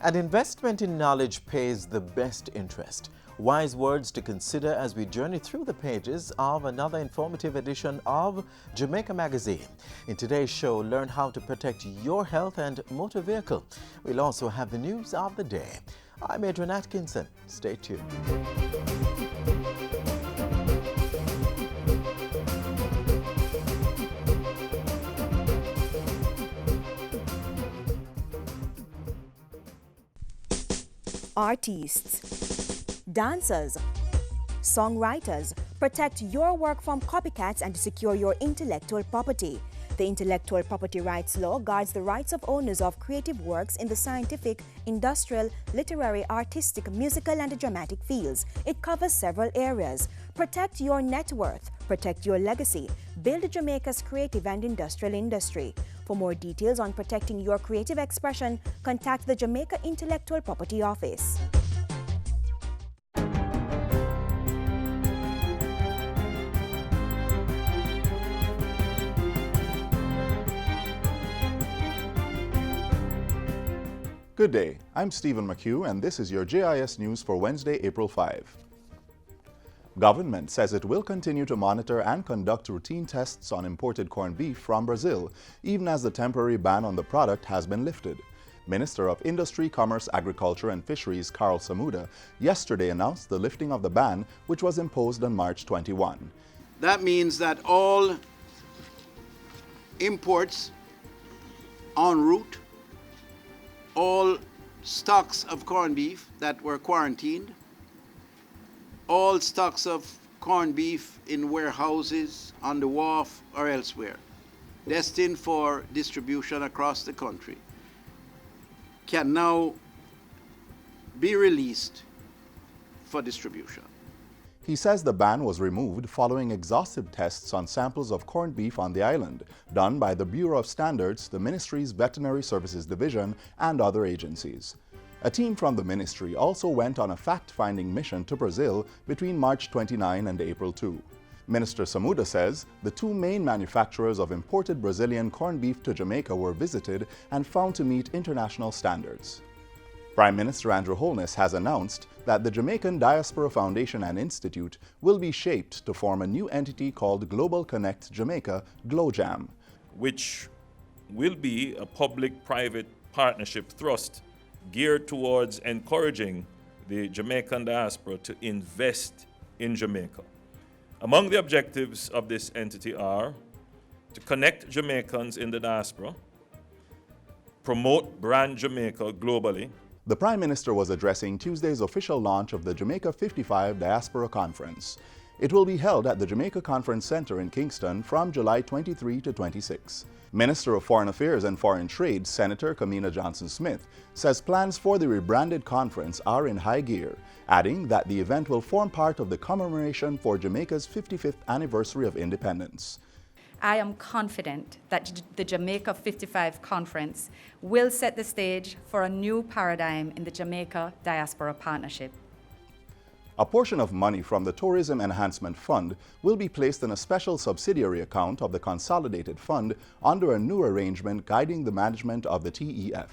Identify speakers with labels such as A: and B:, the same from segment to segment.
A: An investment in knowledge pays the best interest. Wise words to consider as we journey through the pages of another informative edition of Jamaica Magazine. In today's show, learn how to protect your health and motor vehicle. We'll also have the news of the day. I'm Adrian Atkinson. Stay tuned.
B: Artists, dancers, songwriters, protect your work from copycats and secure your intellectual property. The Intellectual Property Rights Law guards the rights of owners of creative works in the scientific, industrial, literary, artistic, musical, and dramatic fields. It covers several areas. Protect your net worth, protect your legacy, build Jamaica's creative and industrial industry. For more details on protecting your creative expression, contact the Jamaica Intellectual Property Office.
C: Good day, I'm Stephen McHugh and this is your JIS News for Wednesday, April 5. Government says it will continue to monitor and conduct routine tests on imported corned beef from Brazil, even as the temporary ban on the product has been lifted. Minister of Industry, Commerce, Agriculture and Fisheries Carl Samuda yesterday announced the lifting of the ban, which was imposed on March 21.
D: That means that all imports en route, all stocks of corned beef that were quarantined, all stocks of corned beef in warehouses, on the wharf, or elsewhere, destined for distribution across the country, can now be released for distribution.
C: He says the ban was removed following exhaustive tests on samples of corned beef on the island, done by the Bureau of Standards, the Ministry's Veterinary Services Division, and other agencies. A team from the ministry also went on a fact-finding mission to Brazil between March 29 and April 2. Minister Samuda says the two main manufacturers of imported Brazilian corned beef to Jamaica were visited and found to meet international standards. Prime Minister Andrew Holness has announced that the Jamaican Diaspora Foundation and Institute will be shaped to form a new entity called Global Connect Jamaica, GLOJAM,
E: which will be a public-private partnership thrust geared towards encouraging the Jamaican diaspora to invest in Jamaica. Among the objectives of this entity are to connect Jamaicans in the diaspora, promote brand Jamaica globally.
C: The Prime Minister was addressing Tuesday's official launch of the Jamaica 55 Diaspora Conference. It will be held at the Jamaica Conference Center in Kingston from July 23 to 26. Minister of Foreign Affairs and Foreign Trade, Senator Kamina Johnson-Smith, says plans for the rebranded conference are in high gear, adding that the event will form part of the commemoration for Jamaica's 55th anniversary of independence.
F: I am confident that the Jamaica 55 conference will set the stage for a new paradigm in the Jamaica Diaspora Partnership.
C: A portion of money from the Tourism Enhancement Fund will be placed in a special subsidiary account of the Consolidated Fund under a new arrangement guiding the management of the TEF.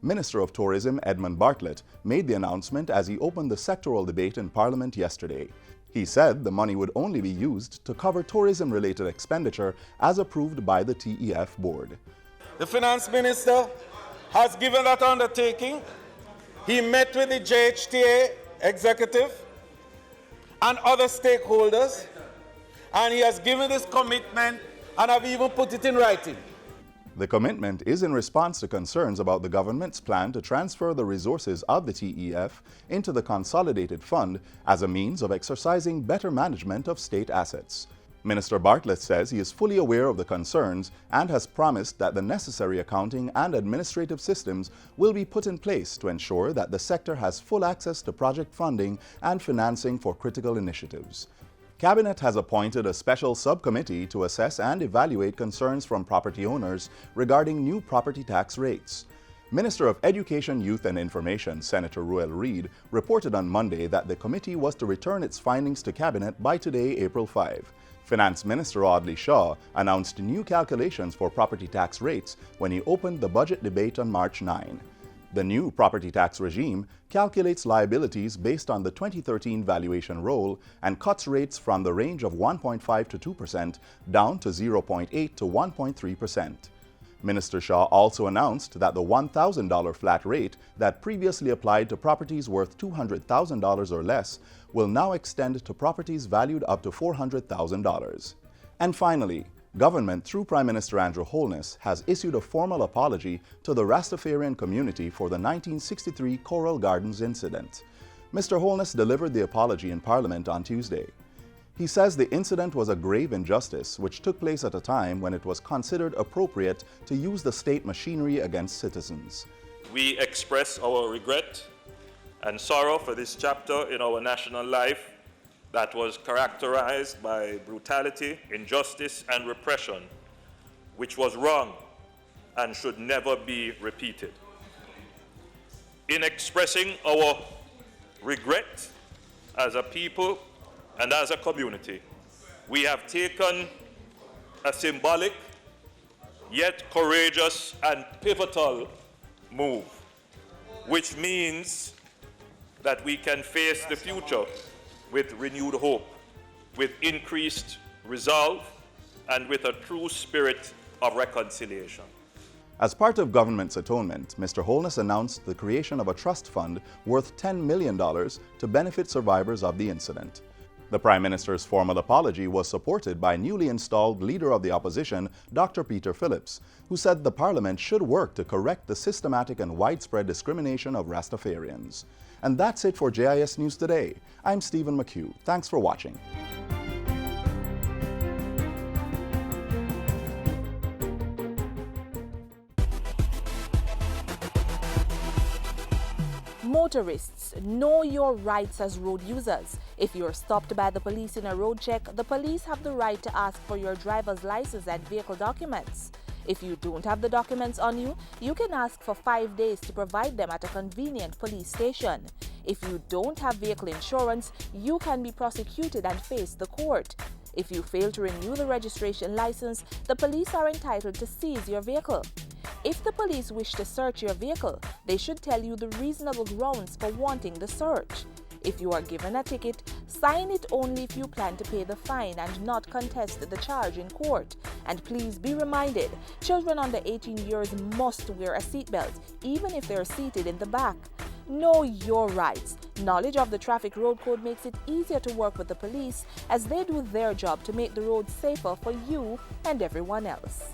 C: Minister of Tourism Edmund Bartlett made the announcement as he opened the sectoral debate in Parliament yesterday. He said the money would only be used to cover tourism-related expenditure as approved by the TEF board.
G: The Finance Minister has given that undertaking. He met with the JHTA executive and other stakeholders, and he has given this commitment and have even put it in writing.
C: The commitment is in response to concerns about the government's plan to transfer the resources of the TEF into the Consolidated Fund as a means of exercising better management of state assets. Minister Bartlett says he is fully aware of the concerns and has promised that the necessary accounting and administrative systems will be put in place to ensure that the sector has full access to project funding and financing for critical initiatives. Cabinet has appointed a special subcommittee to assess and evaluate concerns from property owners regarding new property tax rates. Minister of Education, Youth and Information, Senator Ruel Reid, reported on Monday that the committee was to return its findings to Cabinet by today, April 5. Finance Minister Audley Shaw announced new calculations for property tax rates when he opened the budget debate on March 9. The new property tax regime calculates liabilities based on the 2013 valuation roll and cuts rates from the range of 1.5 to 2% down to 0.8 to 1.3%. Minister Shaw also announced that the $1,000 flat rate that previously applied to properties worth $200,000 or less will now extend to properties valued up to $400,000. And finally, government, through Prime Minister Andrew Holness, has issued a formal apology to the Rastafarian community for the 1963 Coral Gardens incident. Mr. Holness delivered the apology in Parliament on Tuesday. He says the incident was a grave injustice which took place at a time when it was considered appropriate to use the state machinery against citizens.
E: We express our regret and sorrow for this chapter in our national life that was characterized by brutality, injustice, and repression, which was wrong and should never be repeated. In expressing our regret as a people and as a community, we have taken a symbolic yet courageous and pivotal move, which means that we can face the future with renewed hope, with increased resolve, and with a true spirit of reconciliation.
C: As part of government's atonement, Mr. Holness announced the creation of a trust fund worth $10 million to benefit survivors of the incident. The Prime Minister's formal apology was supported by newly installed Leader of the Opposition, Dr. Peter Phillips, who said the Parliament should work to correct the systematic and widespread discrimination of Rastafarians. And that's it for JIS News Today. I'm Stephen McHugh. Thanks for watching.
H: Motorists, know your rights as road users. If you're stopped by the police in a road check, the police have the right to ask for your driver's license and vehicle documents. If you don't have the documents on you, you can ask for 5 days to provide them at a convenient police station. If you don't have vehicle insurance, you can be prosecuted and face the court. If you fail to renew the registration license, the police are entitled to seize your vehicle. If the police wish to search your vehicle, they should tell you the reasonable grounds for wanting the search. If you are given a ticket, sign it only if you plan to pay the fine and not contest the charge in court. And please be reminded, children under 18 years must wear a seatbelt, even if they are seated in the back. Know your rights. Knowledge of the traffic road code makes it easier to work with the police as they do their job to make the roads safer for you and everyone else.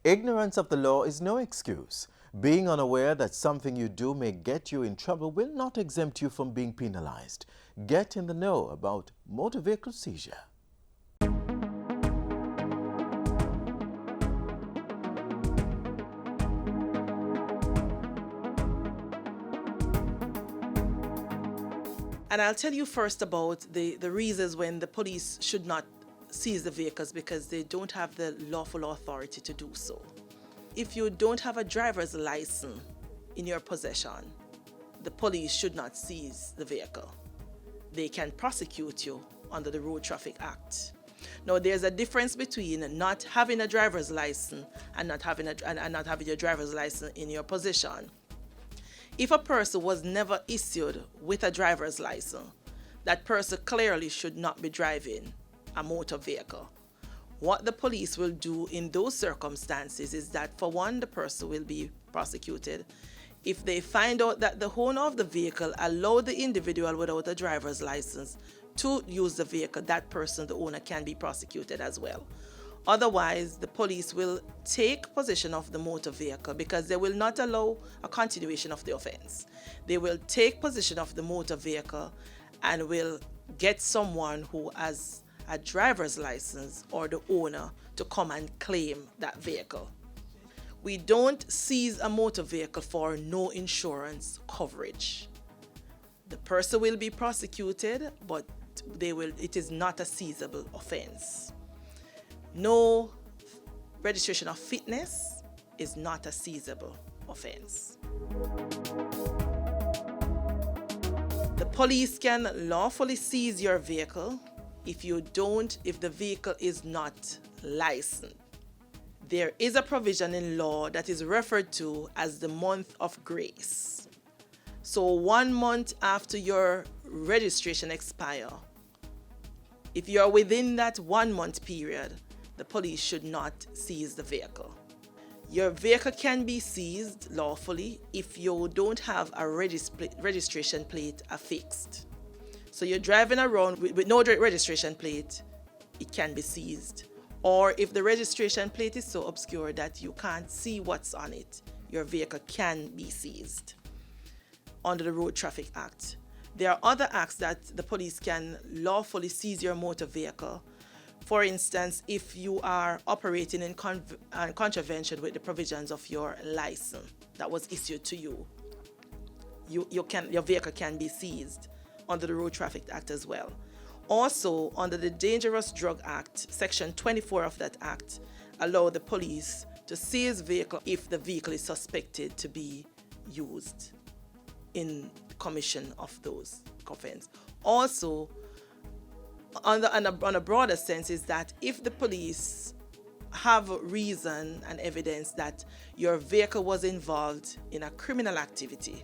A: Ignorance of the law is no excuse. Being unaware that something you do may get you in trouble will not exempt you from being penalized. Get in the know about motor vehicle seizure.
I: And I'll tell you first about the reasons when the police should not seize the vehicles, because they don't have the lawful authority to do so. If you don't have a driver's license in your possession, the police should not seize the vehicle. They can prosecute you under the Road Traffic Act. Now, there's a difference between not having a driver's license and not having your driver's license in your possession. If a person was never issued with a driver's license, that person clearly should not be driving a motor vehicle. What the police will do in those circumstances is that, for one, the person will be prosecuted. If they find out that the owner of the vehicle allowed the individual without a driver's license to use the vehicle, that person, the owner, can be prosecuted as well. Otherwise, the police will take possession of the motor vehicle because they will not allow a continuation of the offense. They will take possession of the motor vehicle and will get someone who has a driver's license or the owner to come and claim that vehicle. We don't seize a motor vehicle for no insurance coverage. The person will be prosecuted, but it is not a seizable offense. No registration of fitness is not a seizable offense. The police can lawfully seize your vehicle if the vehicle is not licensed. there is a provision in law that is referred to as the month of grace. So 1 month after your registration expires, if you're within that 1 month period, the police should not seize the vehicle. Your vehicle can be seized lawfully if you don't have a registration plate affixed. So you're driving around with no registration plate, it can be seized. Or if the registration plate is so obscure that you can't see what's on it, your vehicle can be seized under the Road Traffic Act. There are other acts that the police can lawfully seize your motor vehicle. For instance, if you are operating in contravention with the provisions of your license that was issued to you, your vehicle can be seized under the Road Traffic Act as well. Also, under the Dangerous Drug Act, Section 24 of that act allow the police to seize vehicle if the vehicle is suspected to be used in commission of those offenses. Also, on a broader sense, is that if the police have reason and evidence that your vehicle was involved in a criminal activity,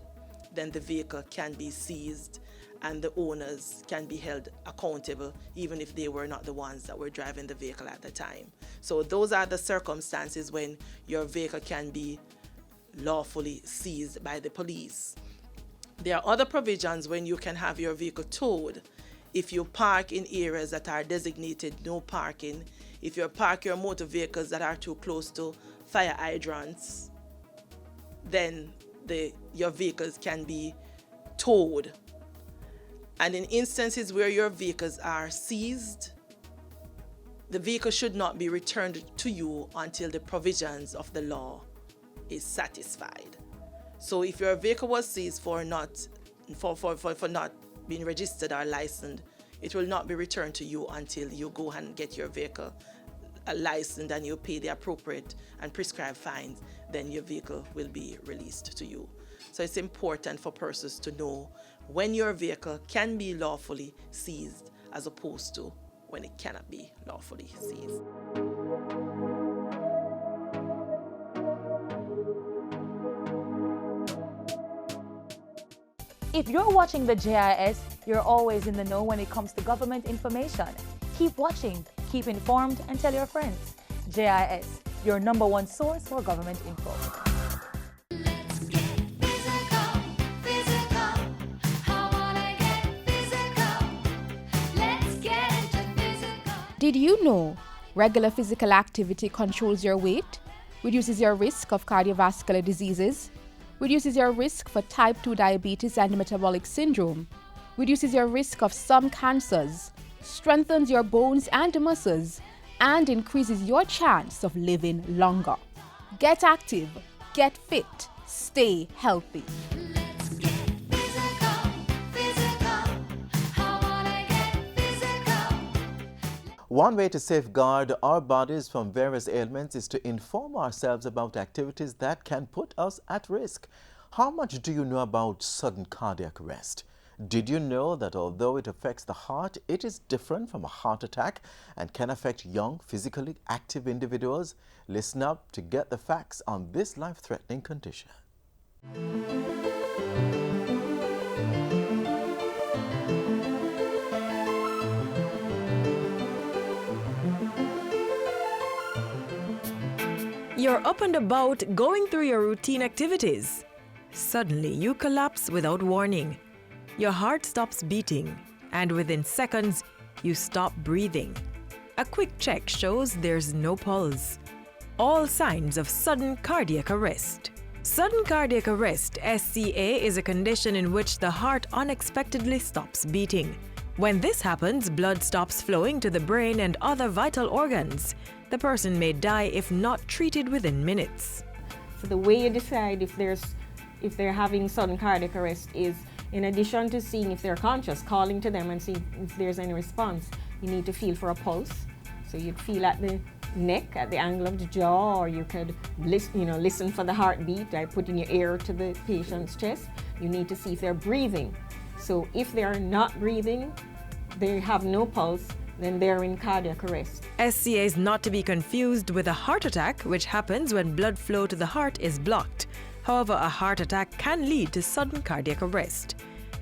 I: then the vehicle can be seized and the owners can be held accountable even if they were not the ones that were driving the vehicle at the time. So those are the circumstances when your vehicle can be lawfully seized by the police. There are other provisions when you can have your vehicle towed. If you park in areas that are designated no parking, if you park your motor vehicles that are too close to fire hydrants, then your vehicles can be towed. And in instances where your vehicles are seized, the vehicle should not be returned to you until the provisions of the law is satisfied. So if your vehicle was seized for not being registered or licensed, it will not be returned to you until you go and get your vehicle licensed and you pay the appropriate and prescribed fines. Then your vehicle will be released to you. So it's important for persons to know when your vehicle can be lawfully seized as opposed to when it cannot be lawfully seized.
H: If you're watching the JIS, you're always in the know when it comes to government information. Keep watching, keep informed, and tell your friends. JIS, your #1 source for government info.
J: Did you know regular physical activity controls your weight, reduces your risk of cardiovascular diseases, reduces your risk for type 2 diabetes and metabolic syndrome, reduces your risk of some cancers, strengthens your bones and muscles, and increases your chance of living longer? Get active, get fit, stay healthy.
A: One way to safeguard our bodies from various ailments is to inform ourselves about activities that can put us at risk. How much do you know about sudden cardiac arrest? Did you know that although it affects the heart, it is different from a heart attack and can affect young, physically active individuals? Listen up to get the facts on this life-threatening condition.
K: You're up and about going through your routine activities. Suddenly, you collapse without warning. Your heart stops beating, and within seconds, you stop breathing. A quick check shows there's no pulse. All signs of sudden cardiac arrest. Sudden cardiac arrest, SCA, is a condition in which the heart unexpectedly stops beating. When this happens, blood stops flowing to the brain and other vital organs. The person may die if not treated within minutes.
L: So the way you decide if they're having sudden cardiac arrest is, in addition to seeing if they're conscious, calling to them and seeing if there's any response, you need to feel for a pulse. So you'd feel at the neck, at the angle of the jaw, or you could listen for the heartbeat by putting your ear to the patient's chest. You need to see if they're breathing. So if they're not breathing, they have no pulse, then they're in cardiac arrest.
K: SCA is not to be confused with a heart attack, which happens when blood flow to the heart is blocked. However, a heart attack can lead to sudden cardiac arrest.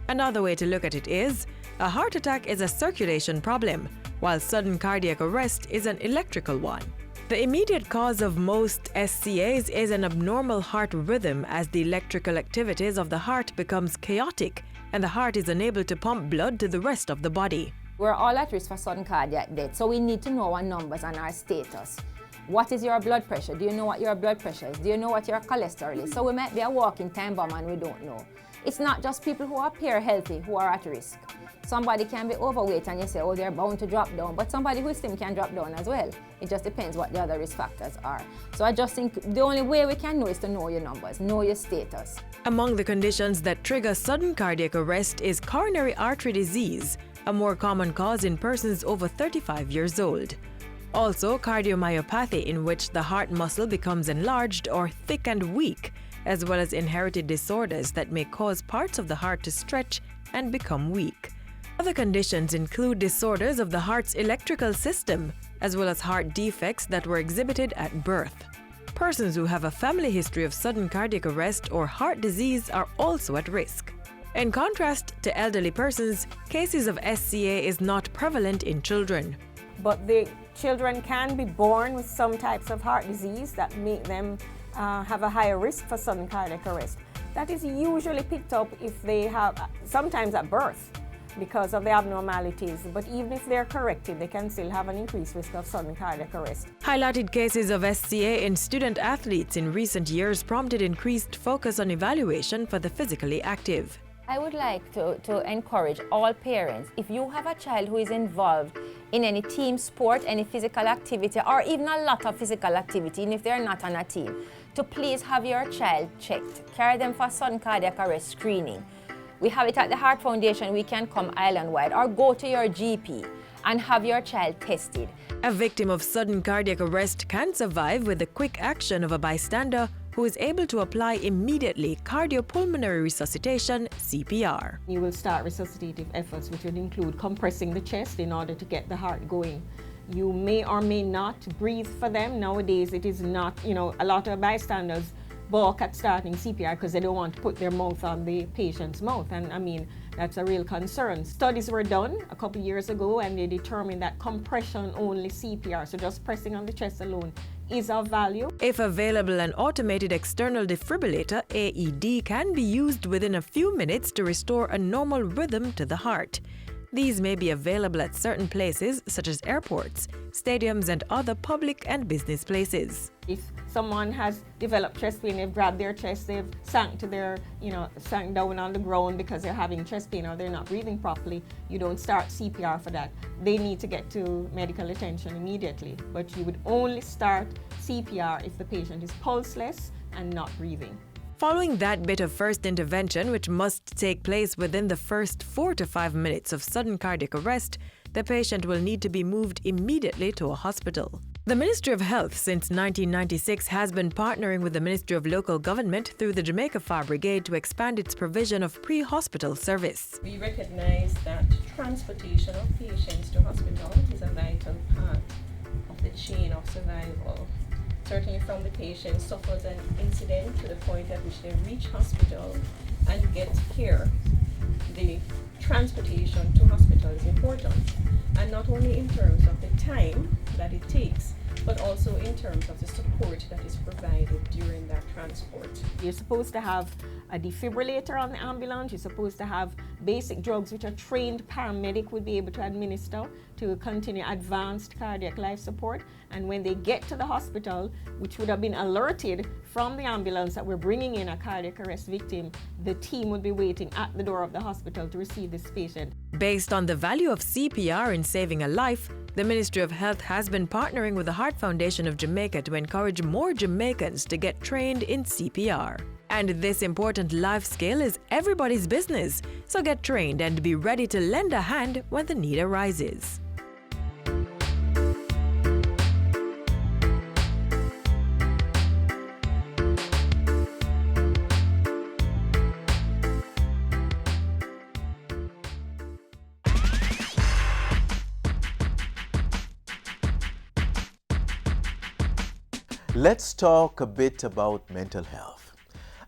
K: Another way to look at it is, a heart attack is a circulation problem, while sudden cardiac arrest is an electrical one. The immediate cause of most SCAs is an abnormal heart rhythm as the electrical activities of the heart becomes chaotic and the heart is unable to pump blood to the rest of the body.
M: We're all at risk for sudden cardiac death, so we need to know our numbers and our status. What is your blood pressure? Do you know what your blood pressure is? Do you know what your cholesterol is? So we might be a walking time bomb and we don't know. It's not just people who appear healthy who are at risk. Somebody can be overweight and you say, oh, they're bound to drop down, but somebody who is slim can drop down as well. It just depends what the other risk factors are. So I just think the only way we can know is to know your numbers, know your status.
K: Among the conditions that trigger sudden cardiac arrest is coronary artery disease, a more common cause in persons over 35 years old. Also, cardiomyopathy, in which the heart muscle becomes enlarged or thick and weak, as well as inherited disorders that may cause parts of the heart to stretch and become weak. Other conditions include disorders of the heart's electrical system, as well as heart defects that were exhibited at birth. Persons who have a family history of sudden cardiac arrest or heart disease are also at risk. In contrast to elderly persons, cases of SCA is not prevalent in children.
L: But the children can be born with some types of heart disease that make them have a higher risk for sudden cardiac arrest. That is usually picked up if they have, sometimes at birth, because of the abnormalities. But even if they're corrected, they can still have an increased risk of sudden cardiac arrest.
K: Highlighted cases of SCA in student athletes in recent years prompted increased focus on evaluation for the physically active.
M: I would like to encourage all parents, if you have a child who is involved in any team sport, any physical activity, or even a lot of physical activity, and if they're not on a team, to please have your child checked. Carry them for sudden cardiac arrest screening. We have it at the Heart Foundation. We can come island-wide, or go to your GP and have your child tested.
K: A victim of sudden cardiac arrest can survive with the quick action of a bystander who is able to apply immediately cardiopulmonary resuscitation, CPR.
L: You will start resuscitative efforts, which would include compressing the chest in order to get the heart going. You may or may not breathe for them. Nowadays, it is not, a lot of bystanders balk at starting CPR because they don't want to put their mouth on the patient's mouth. And I mean, that's a real concern. Studies were done a couple years ago and they determined that compression-only CPR, so just pressing on the chest alone, is of value.
K: If available, an automated external defibrillator, AED, can be used within a few minutes to restore a normal rhythm to the heart. These may be available at certain places such as airports, stadiums, and other public and business places.
L: If someone has developed chest pain, they've grabbed their chest, they've sank down on the ground because they're having chest pain or they're not breathing properly, you don't start CPR for that. They need to get to medical attention immediately. But you would only start CPR if the patient is pulseless and not breathing.
K: Following that bit of first intervention, which must take place within the first 4 to 5 minutes of sudden cardiac arrest, the patient will need to be moved immediately to a hospital. The Ministry of Health since 1996 has been partnering with the Ministry of Local Government through the Jamaica Fire Brigade to expand its provision of pre-hospital service.
N: We recognize that transportation of patients to hospital is a vital part of the chain of survival. Certainly from the patient suffers an incident to the point at which they reach hospital and get care. The transportation to hospital is important, and not only in terms of the time that it takes, but also in terms of the support that is provided during that transport.
L: You're supposed to have a defibrillator on the ambulance. You're supposed to have basic drugs which a trained paramedic would be able to administer to continue advanced cardiac life support. And when they get to the hospital, which would have been alerted from the ambulance that we're bringing in a cardiac arrest victim, the team would be waiting at the door of the hospital to receive this patient.
K: Based on the value of CPR in saving a life, the Ministry of Health has been partnering with the Heart Foundation of Jamaica to encourage more Jamaicans to get trained in CPR. And this important life skill is everybody's business, so get trained and be ready to lend a hand when the need arises.
A: Let's talk a bit about mental health.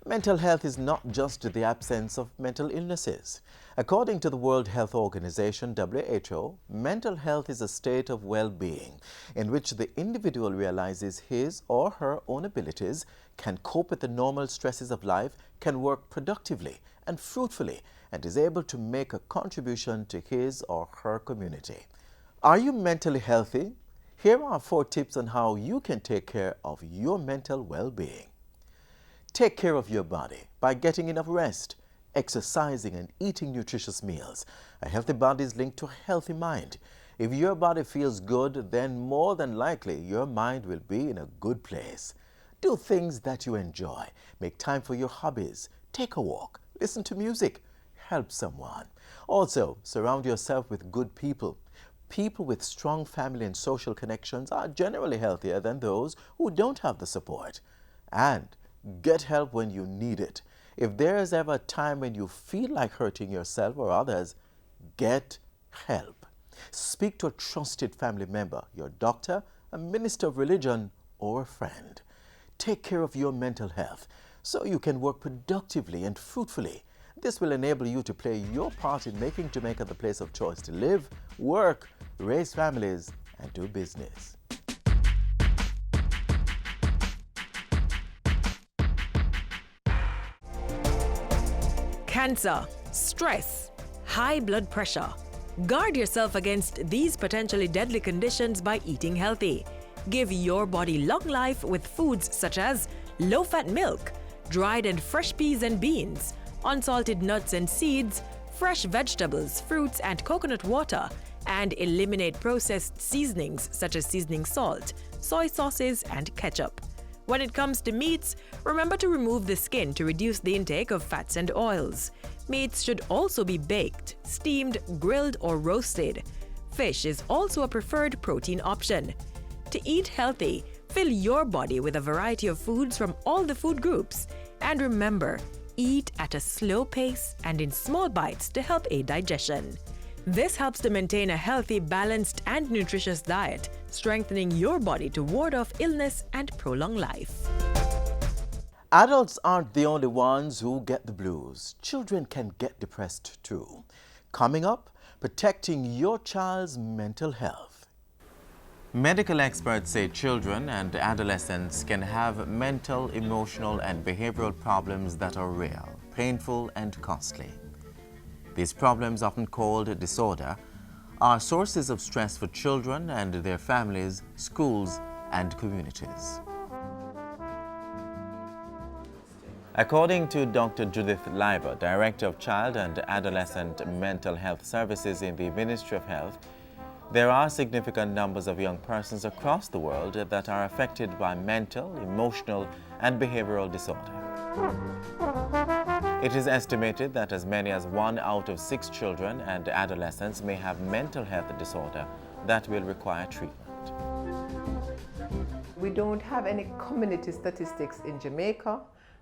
A: Mental health is not just the absence of mental illnesses. According to the World Health Organization, WHO, mental health is a state of well-being in which the individual realizes his or her own abilities, can cope with the normal stresses of life, can work productively and fruitfully, and is able to make a contribution to his or her community. Are you mentally healthy? Here are 4 tips on how you can take care of your mental well-being. Take care of your body by getting enough rest, exercising and eating nutritious meals. A healthy body is linked to a healthy mind. If your body feels good, then more than likely your mind will be in a good place. Do things that you enjoy. Make time for your hobbies. Take a walk. Listen to music. Help someone. Also, surround yourself with good people. People with strong family and social connections are generally healthier than those who don't have the support. And get help when you need it. If there is ever a time when you feel like hurting yourself or others, get help. Speak to a trusted family member, your doctor, a minister of religion, or a friend. Take care of your mental health so you can work productively and fruitfully. This will enable you to play your part in making Jamaica the place of choice to live, work, raise families, and do business.
K: Cancer, stress, high blood pressure. Guard yourself against these potentially deadly conditions by eating healthy. Give your body long life with foods such as low-fat milk, dried and fresh peas and beans, unsalted nuts and seeds, fresh vegetables, fruits and coconut water, and eliminate processed seasonings such as seasoning salt, soy sauces and ketchup. When it comes to meats, remember to remove the skin to reduce the intake of fats and oils. Meats should also be baked, steamed, grilled or roasted. Fish is also a preferred protein option. To eat healthy, fill your body with a variety of foods from all the food groups. And remember, eat at a slow pace and in small bites to help aid digestion. This helps to maintain a healthy, balanced and nutritious diet, strengthening your body to ward off illness and prolong life.
A: Adults aren't the only ones who get the blues. Children can get depressed too. Coming up, protecting your child's mental health. Medical experts say children and adolescents can have mental, emotional and behavioral problems that are real, painful and costly. These problems, often called disorder, are sources of stress for children and their families, schools and communities. According to Dr. Judith Leiber, Director of Child and Adolescent Mental Health Services in the Ministry of Health, there are significant numbers of young persons across the world that are affected by mental, emotional, and behavioral disorder. It is estimated that as many as 1 out of 6 children and adolescents may have mental health disorder that will require treatment.
O: We don't have any community statistics in Jamaica,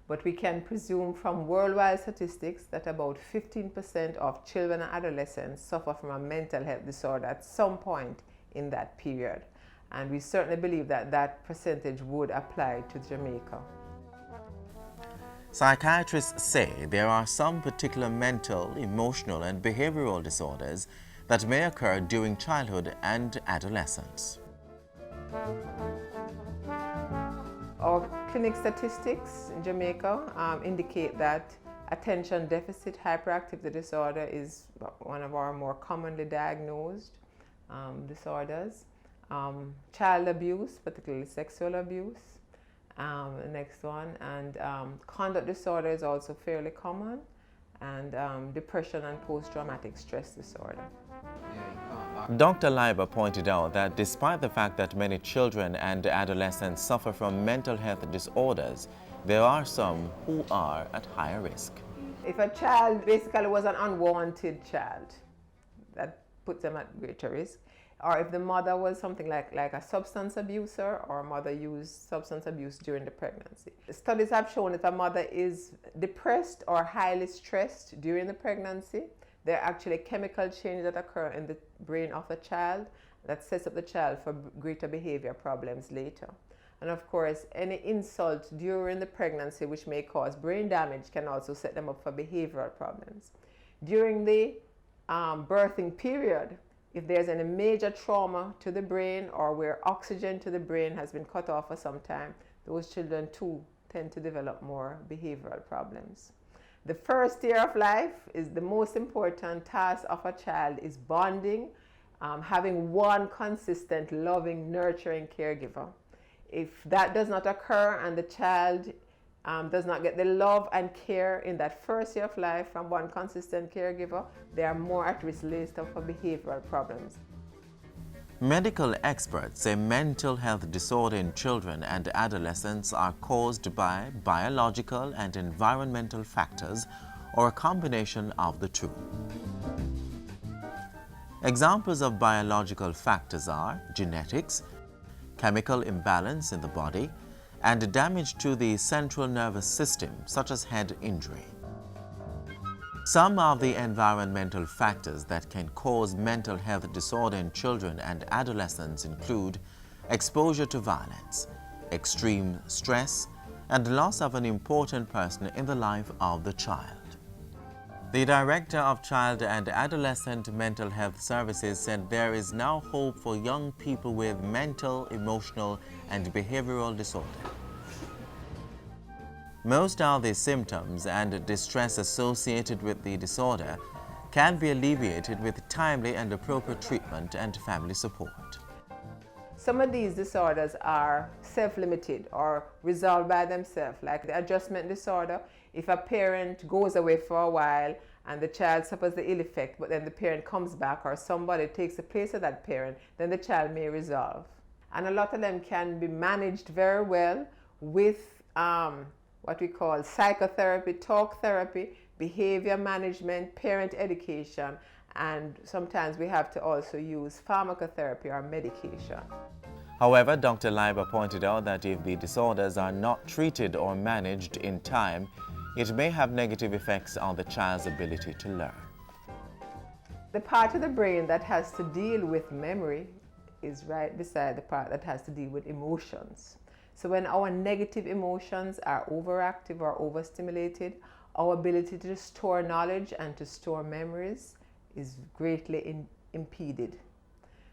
O: but we can presume from worldwide statistics that about 15% of children and adolescents suffer from a mental health disorder at some point in that period. And we certainly believe that that percentage would apply to Jamaica.
A: Psychiatrists say there are some particular mental, emotional and behavioral disorders that may occur during childhood and adolescence.
O: Our clinic statistics in Jamaica indicate that attention deficit hyperactivity disorder is one of our more commonly diagnosed disorders. Child abuse, particularly sexual abuse, the next one, and conduct disorder is also fairly common, and depression and post-traumatic stress disorder.
A: Dr. Leiber pointed out that despite the fact that many children and adolescents suffer from mental health disorders, there are some who are at higher risk.
O: If a child basically was an unwanted child, that puts them at greater risk. Or if the mother was something like a substance abuser, or a mother used substance abuse during the pregnancy. Studies have shown if a mother is depressed or highly stressed during the pregnancy, there are actually chemical changes that occur in the brain of the child that sets up the child for greater behavior problems later. And of course, any insult during the pregnancy which may cause brain damage can also set them up for behavioral problems. During the birthing period, if there's any major trauma to the brain or where oxygen to the brain has been cut off for some time, those children too tend to develop more behavioral problems. The first year of life is the most important task of a child is bonding, having one consistent, loving, nurturing caregiver. If that does not occur and the child does not get the love and care in that first year of life from one consistent caregiver, they are more at risk later for behavioral problems.
A: Medical experts say mental health disorder in children and adolescents are caused by biological and environmental factors or a combination of the two. Examples of biological factors are genetics, chemical imbalance in the body, and damage to the central nervous system, such as head injury. Some of the environmental factors that can cause mental health disorder in children and adolescents include exposure to violence, extreme stress, and loss of an important person in the life of the child. The Director of Child and Adolescent Mental Health Services said there is now hope for young people with mental, emotional, and behavioral disorder. Most of the symptoms and distress associated with the disorder can be alleviated with timely and appropriate treatment and family support.
O: Some of these disorders are self-limited or resolved by themselves, like the adjustment disorder. If a parent goes away for a while and the child suffers the ill effect, but then the parent comes back or somebody takes the place of that parent, then the child may resolve. And a lot of them can be managed very well with what we call psychotherapy, talk therapy, behavior management, parent education, and sometimes we have to also use pharmacotherapy or medication.
A: However, Dr. Leiber pointed out that if the disorders are not treated or managed in time, it may have negative effects on the child's ability to learn.
O: The part of the brain that has to deal with memory is right beside the part that has to deal with emotions. So when our negative emotions are overactive or overstimulated, our ability to store knowledge and to store memories is greatly impeded.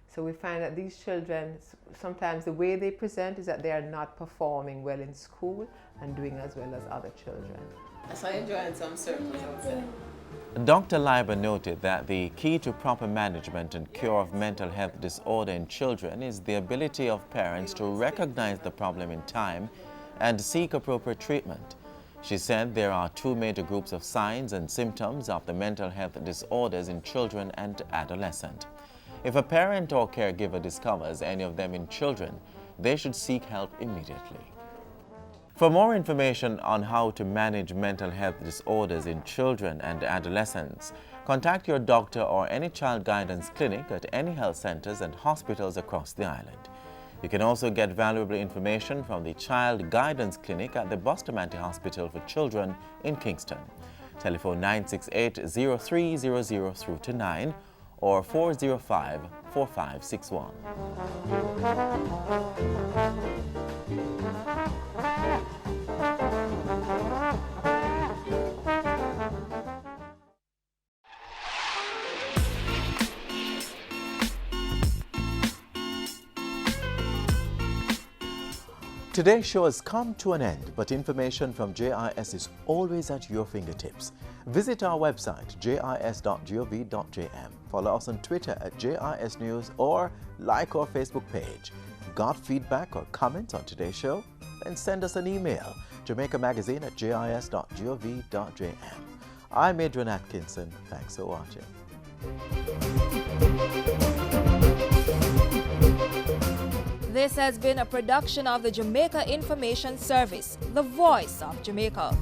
O: So we find that these children, sometimes the way they present is that they are not performing well in school and doing as well as other children.
I: So I joined some circles outside.
A: Dr. Leiber noted that the key to proper management and cure of mental health disorder in children is the ability of parents to recognize the problem in time and seek appropriate treatment. She said there are two major groups of signs and symptoms of the mental health disorders in children and adolescents. If a parent or caregiver discovers any of them in children, they should seek help immediately. For more information on how to manage mental health disorders in children and adolescents, contact your doctor or any child guidance clinic at any health centers and hospitals across the island. You can also get valuable information from the Child Guidance Clinic at the Bustamante Hospital for Children in Kingston. Telephone 968-0300 through to 9 or 405-4561. Today's show has come to an end, but information from JIS is always at your fingertips. Visit our website, jis.gov.jm. Follow us on Twitter at JIS News or like our Facebook page. Got feedback or comments on today's show? Then send us an email, jamaicamagazine@jis.gov.jm. I'm Adrian Atkinson. Thanks for watching.
B: This has been a production of the Jamaica Information Service, the voice of Jamaica.